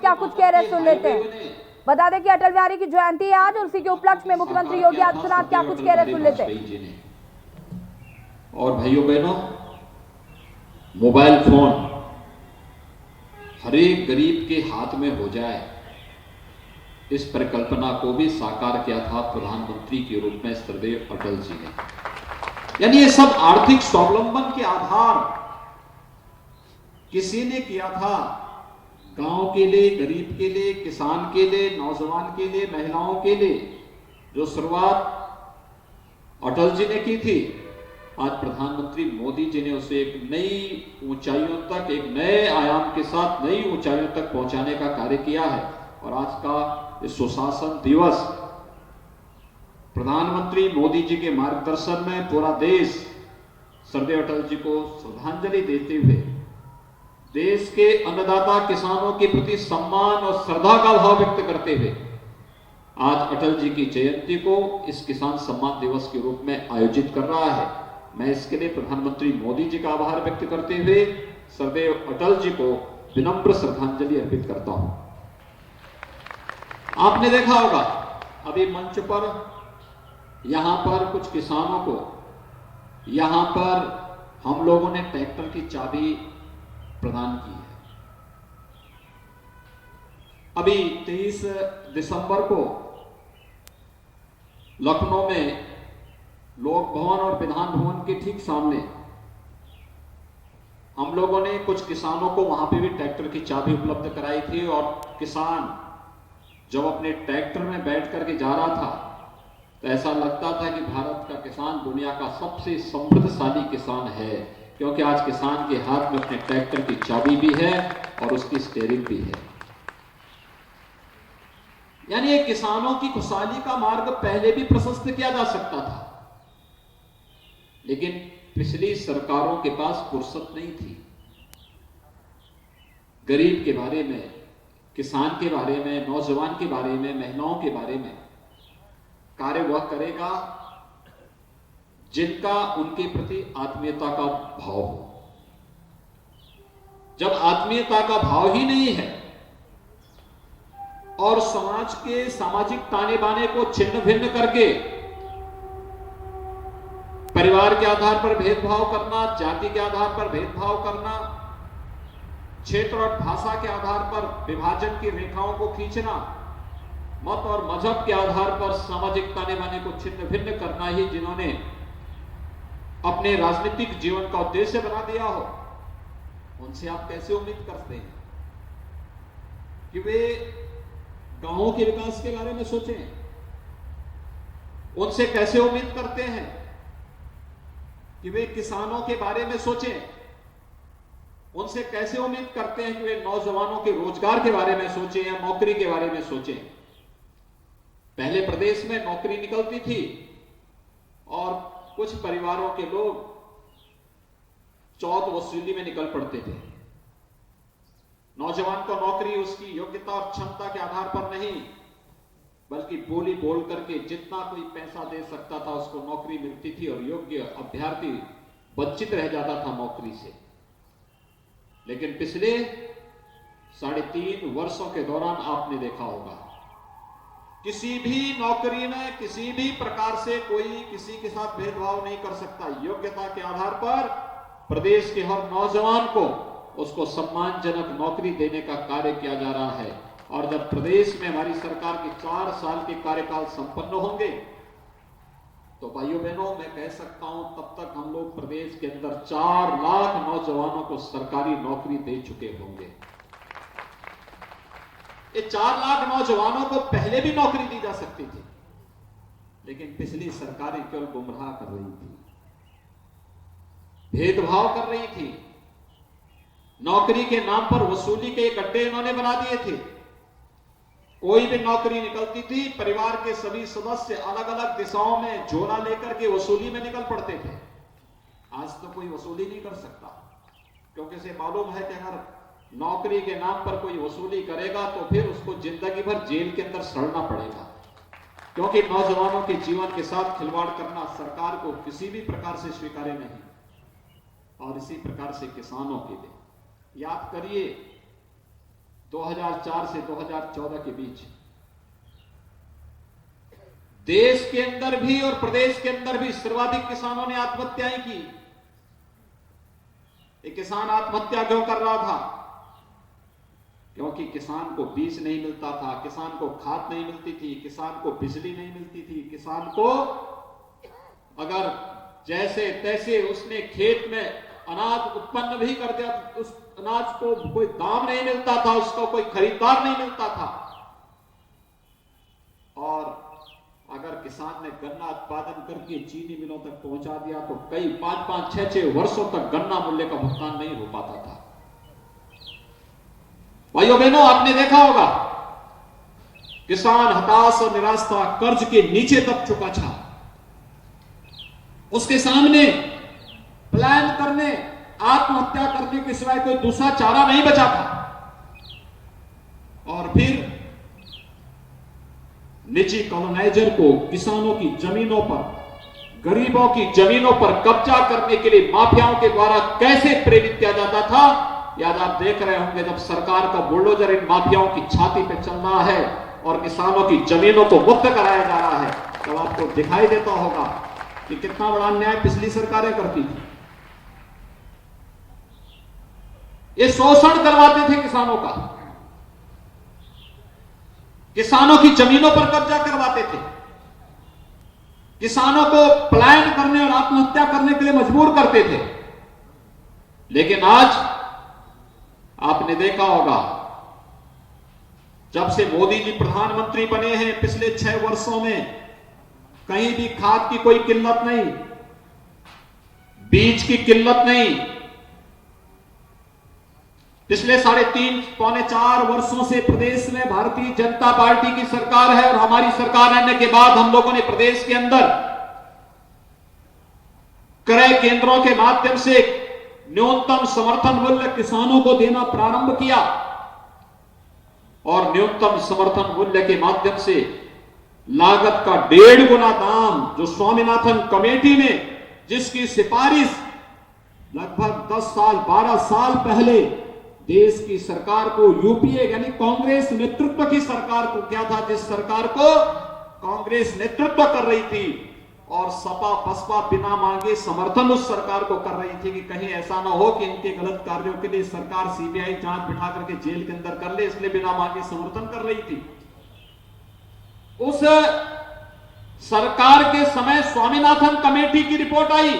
क्या कुछ कह रहे सुन लेते हैं। बता दें कि अटल बिहारी की जयंती है आज और उसी के उपलक्ष्य में मुख्यमंत्री योगी आदित्यनाथ क्या कुछ कह रहे सुन लेते हैं। और भाइयों बहनों, मोबाइल फोन हर एक गरीब के हाथ में हो जाए, इस परिकल्पना को भी साकार किया था प्रधानमंत्री के रूप में श्रद्धेय अटल जी ने। यानी ये सब आर्थिक स्वावलंबन के आधार किसी ने किया था, गांव के लिए, गरीब के लिए, किसान के लिए, नौजवान के लिए, महिलाओं के लिए जो शुरुआत अटल जी ने की थी, आज प्रधानमंत्री मोदी जी ने उसे एक नई ऊंचाइयों तक, एक नए आयाम के साथ नई ऊंचाइयों तक पहुंचाने का कार्य किया है। और आज का इस सुशासन दिवस प्रधानमंत्री मोदी जी के मार्गदर्शन में पूरा देश श्रद्धेय अटल जी को श्रद्धांजलि देते हुए देश के अन्नदाता किसानों के प्रति सम्मान और श्रद्धा का भाव व्यक्त करते हुए आज अटल जी की जयंती को इस किसान सम्मान दिवस के रूप में आयोजित कर रहा है। मैं इसके लिए प्रधानमंत्री मोदी जी का आभार व्यक्त करते हुए श्रद्धेय अटल जी को विनम्र श्रद्धांजलि अर्पित करता हूं। आपने देखा होगा अभी मंच पर यहां पर कुछ किसानों को यहां पर हम लोगों ने ट्रैक्टर की चाबी प्रदान की है। अभी 23 दिसंबर को लखनऊ में लोक भवन और विधान भवन के ठीक सामने हम लोगों ने कुछ किसानों को वहां पे भी ट्रैक्टर की चाबी उपलब्ध कराई थी। और किसान जब अपने ट्रैक्टर में बैठ करके जा रहा था तो ऐसा लगता था कि भारत का किसान दुनिया का सबसे समृद्धशाली किसान है, क्योंकि आज किसान के हाथ में अपने ट्रैक्टर की चाबी भी है और उसकी स्टीयरिंग भी है। यानी ये किसानों की खुशहाली का मार्ग पहले भी प्रशस्त किया जा सकता था, लेकिन पिछली सरकारों के पास फुर्सत नहीं थी। गरीब के बारे में, किसान के बारे में, नौजवान के बारे में, महिलाओं के बारे में कार्य वह करेगा जिनका उनके प्रति आत्मीयता का भाव हो। जब आत्मीयता का भाव ही नहीं है और समाज के सामाजिक ताने बाने को छिन्न भिन्न करके परिवार के आधार पर भेदभाव करना, जाति के आधार पर भेदभाव करना, क्षेत्र और भाषा के आधार पर विभाजन की रेखाओं को खींचना, मत और मजहब के आधार पर सामाजिक ताने बाने को छिन्न भिन्न करना ही जिन्होंने अपने राजनीतिक जीवन का उद्देश्य बना दिया हो, उनसे आप कैसे उम्मीद करते हैं कि वे गांवों के विकास के बारे में सोचें? उनसे कैसे उम्मीद करते हैं कि वे किसानों के बारे में सोचें? उनसे कैसे उम्मीद करते हैं कि वे नौजवानों के रोजगार के बारे में सोचें या नौकरी के बारे में सोचें? पहले प्रदेश में नौकरी निकलती थी और कुछ परिवारों के लोग चौथ वसूली में निकल पड़ते थे। नौजवान को नौकरी उसकी योग्यता और क्षमता के आधार पर नहीं, बल्कि बोली बोल करके जितना कोई पैसा दे सकता था उसको नौकरी मिलती थी और योग्य अभ्यर्थी वंचित रह जाता था नौकरी से। लेकिन पिछले 3.5 वर्षों के दौरान आपने देखा होगा किसी भी नौकरी में किसी भी प्रकार से कोई किसी के साथ भेदभाव नहीं कर सकता। योग्यता के आधार पर प्रदेश के हर नौजवान को उसको सम्मानजनक नौकरी देने का कार्य किया जा रहा है। और जब प्रदेश में हमारी सरकार के 4 साल के कार्यकाल संपन्न होंगे तो भाइयों बहनों मैं कह सकता हूं तब तक हम लोग प्रदेश के अंदर 4 लाख नौजवानों को सरकारी नौकरी दे चुके होंगे। ये 4 लाख नौजवानों को पहले भी नौकरी दी जा सकती थी, लेकिन पिछली सरकारें केवल गुमराह कर रही थी, भेदभाव कर रही थी, नौकरी के नाम पर वसूली के गड्ढे इन्होंने बना दिए थे। कोई भी नौकरी निकलती थी, परिवार के सभी सदस्य अलग अलग दिशाओं में झोला लेकर के वसूली में निकल पड़ते थे। आज तो कोई वसूली नहीं कर सकता, क्योंकि इसे मालूम है कि अगर नौकरी के नाम पर कोई वसूली करेगा तो फिर उसको जिंदगी भर जेल के अंदर सड़ना पड़ेगा, क्योंकि नौजवानों के जीवन के साथ खिलवाड़ करना सरकार को किसी भी प्रकार से स्वीकार्य नहीं। और इसी प्रकार से किसानों के लिए याद करिए 2004 से 2014 के बीच देश के अंदर भी और प्रदेश के अंदर भी सर्वाधिक किसानों ने आत्महत्याएं की। एक किसान आत्महत्या क्यों कर रहा था? क्योंकि किसान को बीज नहीं मिलता था, किसान को खाद नहीं मिलती थी, किसान को बिजली नहीं मिलती थी, किसान को अगर जैसे तैसे उसने खेत में अनाज उत्पन्न भी कर दिया, उस अनाज को कोई दाम नहीं मिलता था, उसको कोई खरीदार नहीं मिलता था। और अगर किसान ने गन्ना उत्पादन करके चीनी मिलों तक पहुंचा दिया तो कई 5-5, 6-6 वर्षों तक गन्ना मूल्य का भुगतान नहीं हो पाता था। भाइयों बहनों, आपने देखा होगा किसान हताश और निराश था, कर्ज के नीचे तक चुका था। उसके सामने प्लान करने, आत्महत्या करने के सिवाय कोई दूसरा चारा नहीं बचा था। और फिर निजी कॉलोनाइजर को किसानों की जमीनों पर, गरीबों की जमीनों पर कब्जा करने के लिए माफियाओं के द्वारा कैसे प्रेरित किया जाता था, याद आप देख रहे होंगे। जब सरकार का बुलडोजर इन माफियाओं की छाती पे चल रहा है और किसानों की जमीनों को मुक्त कराया जा रहा है, तब आपको दिखाई देता होगा कि कितना बड़ा अन्याय पिछली सरकारें करती थी। ये शोषण करवाते थे किसानों का, किसानों की जमीनों पर कब्जा करवाते थे, किसानों को पलायन करने और आत्महत्या करने के लिए मजबूर करते थे। लेकिन आज आपने देखा होगा, जब से मोदी जी प्रधानमंत्री बने हैं पिछले 6 वर्षों में कहीं भी खाद की कोई किल्लत नहीं, बीज की किल्लत नहीं। पिछले 3.5 पौने 4 वर्षों से प्रदेश में भारतीय जनता पार्टी की सरकार है और हमारी सरकार आने के बाद हम लोगों ने प्रदेश के अंदर क्रय केंद्रों के माध्यम से न्यूनतम समर्थन मूल्य किसानों को देना प्रारंभ किया और न्यूनतम समर्थन मूल्य के माध्यम से लागत का 1.5 गुना दाम, जो स्वामीनाथन कमेटी ने जिसकी सिफारिश लगभग 10 साल 12 साल पहले देश की सरकार को, यूपीए यानी कांग्रेस नेतृत्व की सरकार को किया था, जिस सरकार को कांग्रेस नेतृत्व कर रही थी और सपा बसपा बिना मांगे समर्थन उस सरकार को कर रही थी कि कहीं ऐसा ना हो कि इनके गलत कार्यों के लिए सरकार सीबीआई जांच बिठा करके जेल के अंदर कर ले, इसलिए बिना मांगे समर्थन कर रही थी। उस सरकार के समय स्वामीनाथन कमेटी की रिपोर्ट आई।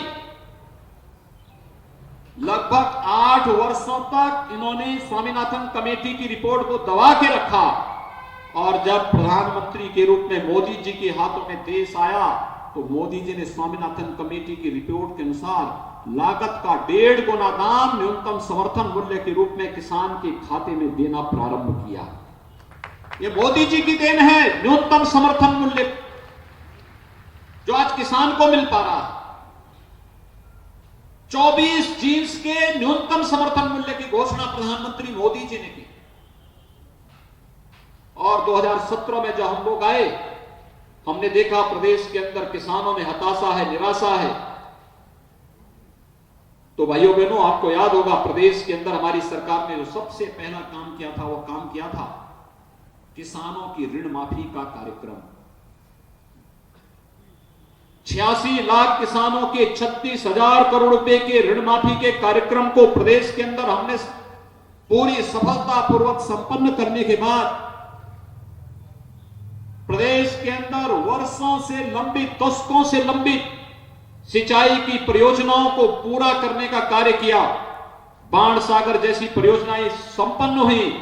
लगभग 8 वर्षों तक इन्होंने स्वामीनाथन कमेटी की रिपोर्ट को दबा के रखा और जब प्रधानमंत्री के रूप में मोदी जी के हाथों में देश आया तो मोदी जी ने स्वामीनाथन कमेटी की रिपोर्ट के अनुसार लागत का 1.5 गुना दाम न्यूनतम समर्थन मूल्य के रूप में किसान के खाते में देना प्रारंभ किया। ये मोदी जी की देन है, न्यूनतम समर्थन मूल्य जो आज किसान को मिल पा रहा है। 24 जींस के न्यूनतम समर्थन मूल्य की घोषणा प्रधानमंत्री मोदी जी ने की और 2017 में जब हम लोग आए, हमने देखा प्रदेश के अंदर किसानों में हताशा है, निराशा है। तो भाइयों बहनों, आपको याद होगा प्रदेश के अंदर हमारी सरकार ने जो सबसे पहला काम किया था, वो काम किया था किसानों की ऋण माफी का कार्यक्रम। 86 लाख किसानों के 36,000 करोड़ रुपए के ऋण माफी के कार्यक्रम को प्रदेश के अंदर हमने पूरी सफलतापूर्वक संपन्न करने के बाद प्रदेश के अंदर वर्षों से लंबित, दशकों से लंबित सिंचाई की परियोजनाओं को पूरा करने का कार्य किया। बाण सागर जैसी परियोजनाएं संपन्न हुई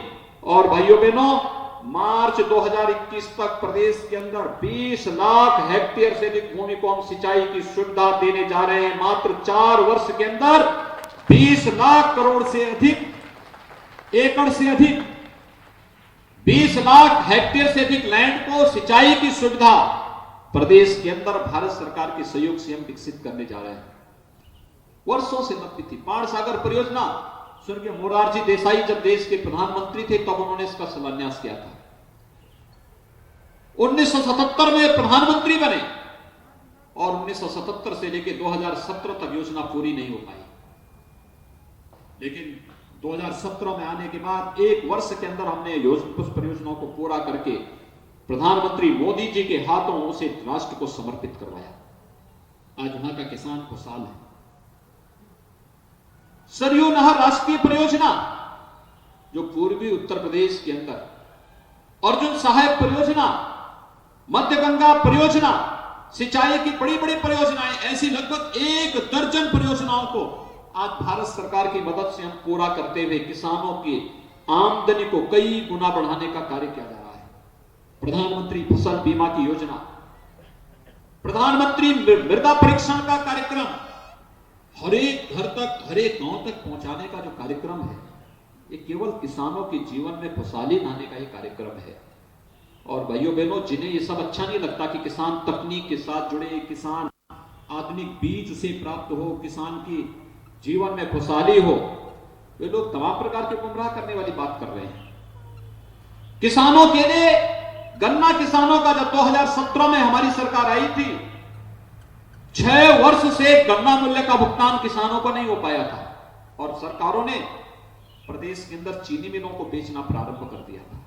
और भाइयों बहनों, मार्च 2021 तक प्रदेश के अंदर 20 लाख हेक्टेयर से अधिक भूमि को हम सिंचाई की सुविधा देने जा रहे हैं। मात्र 4 वर्ष के अंदर 20 लाख करोड़ से अधिक एकड़ से अधिक 20 लाख हेक्टेयर से अधिक लैंड को सिंचाई की सुविधा प्रदेश के अंदर भारत सरकार के सहयोग से हम विकसित करने जा रहे हैं। वर्षों से लगती थी बाण सागर परियोजना। स्वर्गीय मोरारजी देसाई जब देश के प्रधानमंत्री थे तब उन्होंने इसका शिलान्यास किया था। 1977 में प्रधानमंत्री बने और 1977 से लेकर 2017 तक योजना पूरी नहीं हो पाई, लेकिन 2017 में आने के बाद 1 वर्ष के अंदर हमने कुछ परियोजनाओं को पूरा करके प्रधानमंत्री मोदी जी के हाथों उसे राष्ट्र को समर्पित करवाया। आज वहां का किसान खुशहाल है। सरयू नहर राष्ट्रीय परियोजना जो पूर्वी उत्तर प्रदेश के अंदर, अर्जुन सहायक परियोजना, मध्य गंगा परियोजना, सिंचाई की बड़ी बड़ी परियोजनाएं, ऐसी लगभग 1 दर्जन परियोजनाओं को आज भारत सरकार की मदद से हम पूरा करते हुए किसानों की आमदनी को कई गुना बढ़ाने का कार्य किया जा रहा है। प्रधानमंत्री फसल बीमा की योजना, प्रधानमंत्री मृदा परीक्षण का कार्यक्रम, हर एक घर तक, हर एक गांव तक पहुंचाने का जो कार्यक्रम है, ये केवल किसानों के जीवन में खुशहाली लाने का ही कार्यक्रम है। और भाइयों बहनों, जिन्हें ये सब अच्छा नहीं लगता कि किसान तकनीक के साथ जुड़े, किसान आधुनिक बीज उसे प्राप्त हो, किसान की जीवन में खुशहाली हो, वे लोग तमाम प्रकार के गुमराह करने वाली बात कर रहे हैं। किसानों के लिए, गन्ना किसानों का जब 2017 में हमारी सरकार आई थी, 6 वर्ष से गन्ना मूल्य का भुगतान किसानों को नहीं हो पाया था और सरकारों ने प्रदेश के अंदर चीनी मिलों को बेचना प्रारंभ कर दिया था।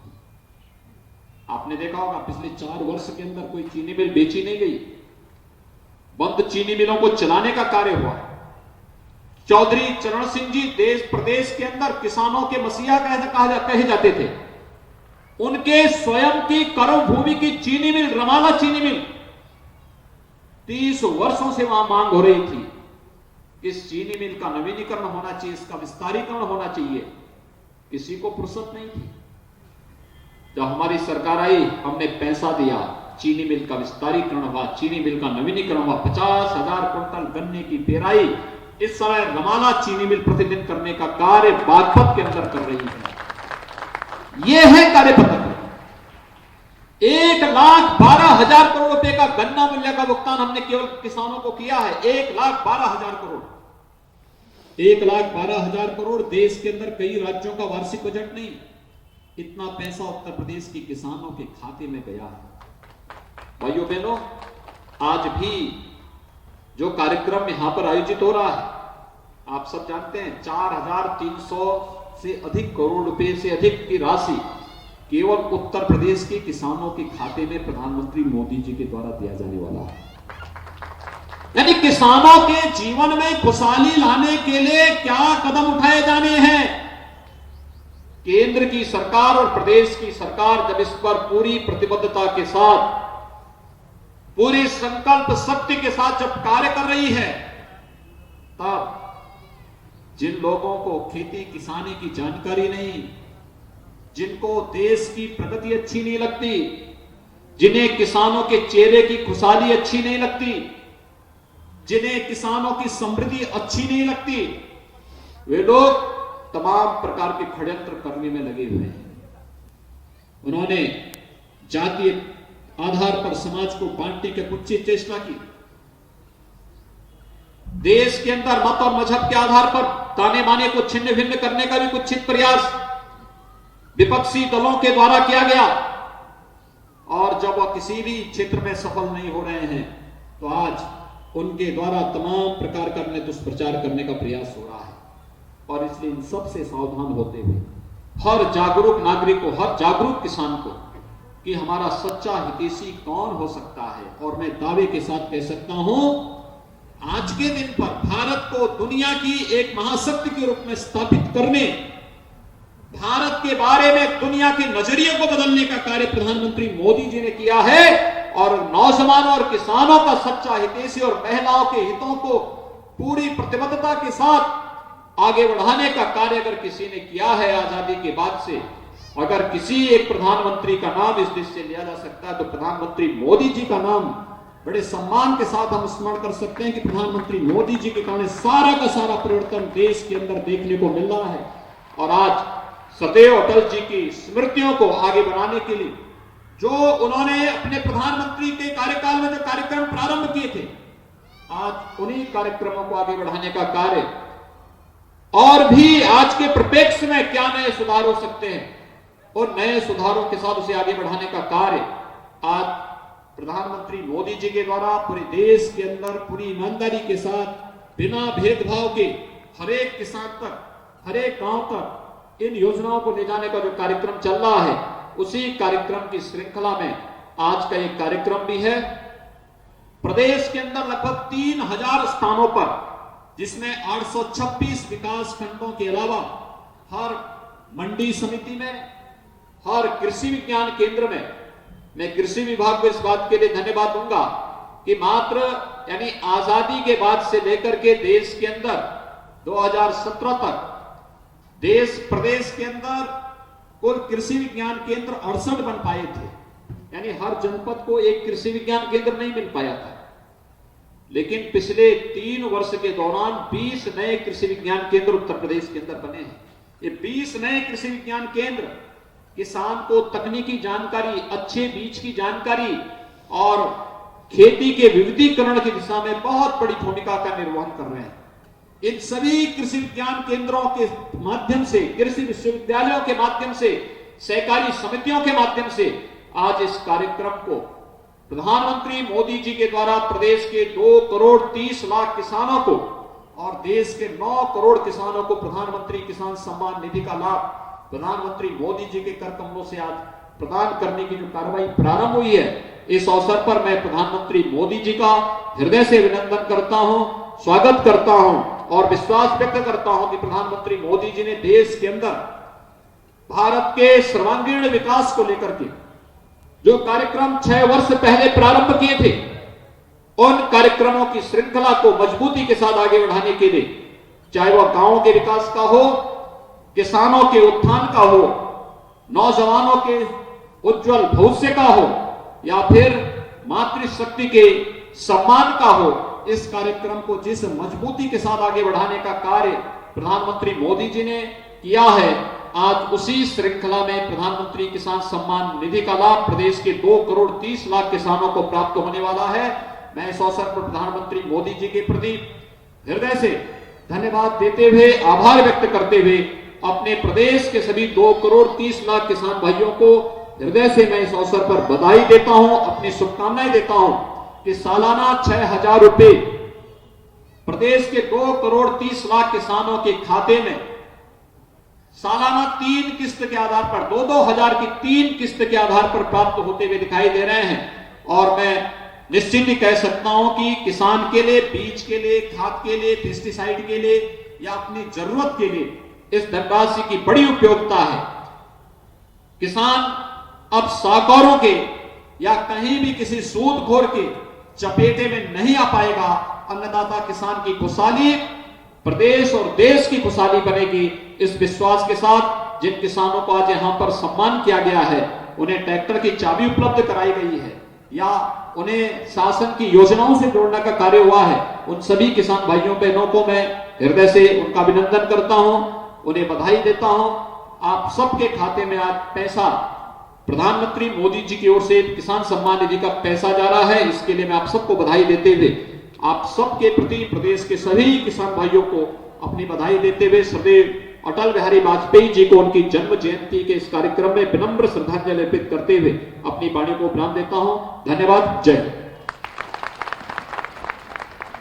आपने देखा होगा पिछले 4 वर्ष के अंदर कोई चीनी मिल बेची नहीं गई, बंद चीनी मिलों को चलाने का कार्य हुआ। चौधरी चरण सिंह जी देश प्रदेश के अंदर किसानों के मसीहा कहे जाते थे। उनके स्वयं की कर्म भूमि की चीनी मिल, रमाला चीनी मिल, 30 वर्षों से वहां मांग हो रही थी। इस चीनी मिल का नवीनीकरण होना चाहिए, इसका विस्तारीकरण होना चाहिए, किसी को फुर्सत नहीं थी। जब हमारी सरकार आई, हमने पैसा दिया, चीनी मिल का विस्तारीकरण हुआ, चीनी मिल का नवीनीकरण हुआ, 50,000 क्विंटल गन्ने की पेराई इस समय रमाला चीनी मिल प्रतिदिन करने का कार्य बागपत के अंदर कर रही है। यह है कार्यपद्धति। 1,12,000 करोड़ रुपए का गन्ना मूल्य का भुगतान हमने केवल किसानों को किया है। 1,12,000 करोड़, 1,12,000 करोड़। देश के अंदर कई राज्यों का वार्षिक बजट नहीं, इतना पैसा उत्तर प्रदेश के किसानों के खाते में गया है। भाइयों बहनों, आज भी जो कार्यक्रम यहां पर आयोजित हो रहा है, आप सब जानते हैं 4,300 से अधिक करोड़ रुपए से अधिक की राशि केवल उत्तर प्रदेश के किसानों के खाते में प्रधानमंत्री मोदी जी के द्वारा दिया जाने वाला है। यानी किसानों के जीवन में खुशहाली लाने के लिए क्या कदम उठाए जाने हैं। केंद्र की सरकार और प्रदेश की सरकार जब इस पर पूरी प्रतिबद्धता के साथ, पूरी संकल्प शक्ति के साथ जब कार्य कर रही है, तब जिन लोगों को खेती किसानी की जानकारी नहीं, जिनको देश की प्रगति अच्छी नहीं लगती, जिन्हें किसानों के चेहरे की खुशहाली अच्छी नहीं लगती, जिन्हें किसानों की समृद्धि अच्छी नहीं लगती, वे लोग तमाम प्रकार के षड्यंत्र करने में लगे हुए हैं। उन्होंने जातीय आधार पर समाज को बांटने की कुछ चेष्टा की। देश के अंदर मत और मजहब के आधार पर ताने बाने को छिन्न भिन्न करने का भी कुछ प्रयास विपक्षी दलों के द्वारा किया गया, और जब वह किसी भी क्षेत्र में सफल नहीं हो रहे हैं, तो आज उनके द्वारा तमाम प्रकार का दुष्प्रचार करने का प्रयास हो रहा है। और इसलिए इन सब से सावधान होते हुए हर जागरूक नागरिक को, हर जागरूक किसान को, कि हमारा सच्चा हितैषी कौन हो सकता है। और मैं दावे के साथ कह सकता हूं, आज के दिन पर भारत को दुनिया की एक महाशक्ति के रूप में स्थापित करने, भारत के बारे में दुनिया के नजरिए को बदलने का कार्य प्रधानमंत्री मोदी जी ने किया है। और नौजवानों और किसानों का सच्चा हितैषी और महिलाओं के हितों को पूरी प्रतिबद्धता के साथ आगे बढ़ाने का कार्य अगर किसी ने किया है आजादी के बाद से, अगर किसी एक प्रधानमंत्री का नाम इस देश से लिया जा सकता है, तो प्रधानमंत्री मोदी जी का नाम बड़े सम्मान के साथ हम स्मरण कर सकते हैं कि प्रधानमंत्री मोदी जी के कारण सारा का सारा परिवर्तन देश के अंदर देखने को मिल रहा है। और आज सदैव अटल जी की स्मृतियों को आगे बढ़ाने के लिए जो उन्होंने अपने प्रधानमंत्री के कार्यकाल में जो कार्यक्रम प्रारंभ किए थे, आज उन्हीं कार्यक्रमों को आगे बढ़ाने का कार्य, और भी आज के परिप्रेक्ष्य में क्या नए सुधार हो सकते हैं, और नए सुधारों के साथ उसे आगे बढ़ाने का कार्य आज प्रधानमंत्री मोदी जी के द्वारा पूरे देश के अंदर पूरी ईमानदारी के साथ, बिना भेदभाव के, हर एक किसान तक, हर एक गांव तक इन योजनाओं को ले जाने का जो कार्यक्रम चल रहा है, उसी कार्यक्रम की श्रृंखला में आज का एक कार्यक्रम भी है। प्रदेश के अंदर लगभग 3000 स्थानों पर, जिसमें 826 विकास खंडों के अलावा हर मंडी समिति में, हर कृषि विज्ञान केंद्र में, मैं कृषि विभाग को इस बात के लिए धन्यवाद दूंगा कि मात्र यानी आजादी के बाद से लेकर के देश के अंदर 2017 तक प्रदेश के अंदर कुल कृषि विज्ञान केंद्र 68 बन पाए थे। यानी हर जनपद को एक कृषि विज्ञान केंद्र नहीं मिल पाया था, लेकिन पिछले 3 वर्ष के दौरान 20 नए कृषि विज्ञान केंद्र उत्तर प्रदेश के अंदर बने हैं। ये 20 नए कृषि विज्ञान केंद्र किसान को तकनीकी जानकारी, अच्छे बीज की जानकारी और खेती के विविधीकरण की दिशा में बहुत बड़ी भूमिका का निर्वहन कर रहे हैं। इन सभी कृषि विज्ञान केंद्रों के माध्यम से, कृषि विश्वविद्यालयों के माध्यम से, सहकारी समितियों के माध्यम से आज इस कार्यक्रम को प्रधानमंत्री मोदी जी के द्वारा प्रदेश के 2 करोड़ 30 लाख किसानों को और देश के 9 करोड़ किसानों को प्रधानमंत्री किसान सम्मान निधि का लाभ प्रधानमंत्री मोदी जी के कर कमलों से आज प्रदान करने की जो कार्रवाई प्रारंभ हुई है, इस अवसर पर मैं प्रधानमंत्री मोदी जी का हृदय से अभिनंदन करता हूं, स्वागत करता हूं और विश्वास व्यक्त करता हूं कि प्रधानमंत्री मोदी जी ने देश के अंदर भारत के सर्वांगीण विकास को लेकर के जो कार्यक्रम 6 वर्ष पहले प्रारंभ किए थे, उन कार्यक्रमों की श्रृंखला को मजबूती के साथ आगे बढ़ाने के लिए, चाहे वह गांवों के विकास का हो, किसानों के उत्थान का हो, नौजवानों के उज्जवल भविष्य का हो या फिर मातृशक्ति के सम्मान का हो, इस कार्यक्रम को जिस मजबूती के साथ आगे बढ़ाने का कार्य प्रधानमंत्री मोदी जी ने किया है, आज उसी श्रृंखला में प्रधानमंत्री किसान सम्मान निधि का लाभ प्रदेश के 2 करोड़ 30 लाख किसानों को प्राप्त होने वाला है। मैं इस अवसर पर प्रधानमंत्री मोदी जी के प्रति हृदय से धन्यवाद देते हुए, आभार व्यक्त करते हुए अपने प्रदेश के सभी 2 करोड़ 30 लाख किसान भाइयों को हृदय से मैं इस अवसर पर बधाई देता हूं, अपनी शुभकामनाएं देता हूं कि सालाना 6000 रुपए प्रदेश के 2 करोड़ 30 लाख किसानों के खाते में सालाना 3 किस्त के आधार पर 2-2 हजार की 3 किस्त के आधार पर प्राप्त होते हुए दिखाई दे रहे हैं। और मैं निश्चित ही कह सकता हूं कि किसान के लिए, बीज के लिए, खाद के लिए, पेस्टिसाइड के लिए या अपनी जरूरत के लिए इस धनराशि की बड़ी उपयोगिता है। किसान अब साहूकारों के या कहीं भी किसी सूदखोर के चपेटे में नहीं आ पाएगा। अन्नदाता किसान की खुशहाली प्रदेश और देश की खुशहाली बनेगी। इस विश्वास के साथ जिन किसानों को आज यहां पर सम्मान किया गया है, उन्हें ट्रैक्टर की चाबी उपलब्ध कराई गई है या उन्हें शासन की योजनाओं से जोड़ने का कार्य हुआ है, उन सभी किसान भाइयों बहनों को मैं हृदय से उनका अभिनंदन करता हूं, उन्हें बधाई देता हूं। आप सबके खाते में आज पैसा प्रधानमंत्री मोदी जी की ओर से किसान सम्मान निधि का पैसा जा रहा है। इसके लिए मैं आप सबको बधाई देते हुए आप सबके प्रति प्रदेश के सभी किसान भाइयों को अपनी बधाई देते हुए सदैव अटल बिहारी वाजपेयी जी को उनकी जन्म जयंती के इस कार्यक्रम में विनम्र श्रद्धांजलि अर्पित करते हुए अपनी वाणी को विराम देता हूं। धन्यवाद। जय हिंद।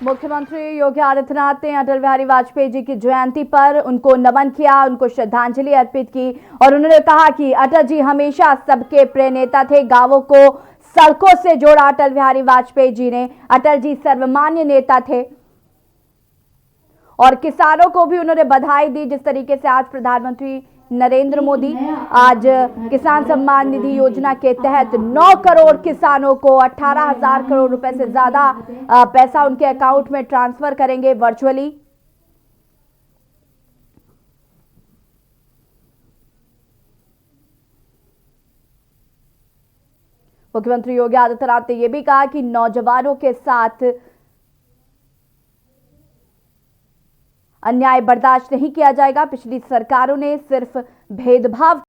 मुख्यमंत्री योगी आदित्यनाथ ने अटल बिहारी वाजपेयी जी की जयंती पर उनको नमन किया, उनको श्रद्धांजलि अर्पित की और उन्होंने कहा कि अटल जी हमेशा सबके प्रिय नेता थे। गांवों को सड़कों से जोड़ा अटल बिहारी वाजपेयी जी ने। अटल जी सर्वमान्य नेता थे और किसानों को भी उन्होंने बधाई दी। जिस तरीके से आज प्रधानमंत्री नरेंद्र मोदी आज किसान सम्मान निधि योजना के तहत 9 करोड़ किसानों को 18,000 करोड़ रुपए से ज्यादा पैसा उनके अकाउंट में ट्रांसफर करेंगे वर्चुअली। मुख्यमंत्री योगी आदित्यनाथ ने यह भी कहा कि नौजवानों के साथ अन्याय बर्दाश्त नहीं किया जाएगा। पिछली सरकारों ने सिर्फ भेदभाव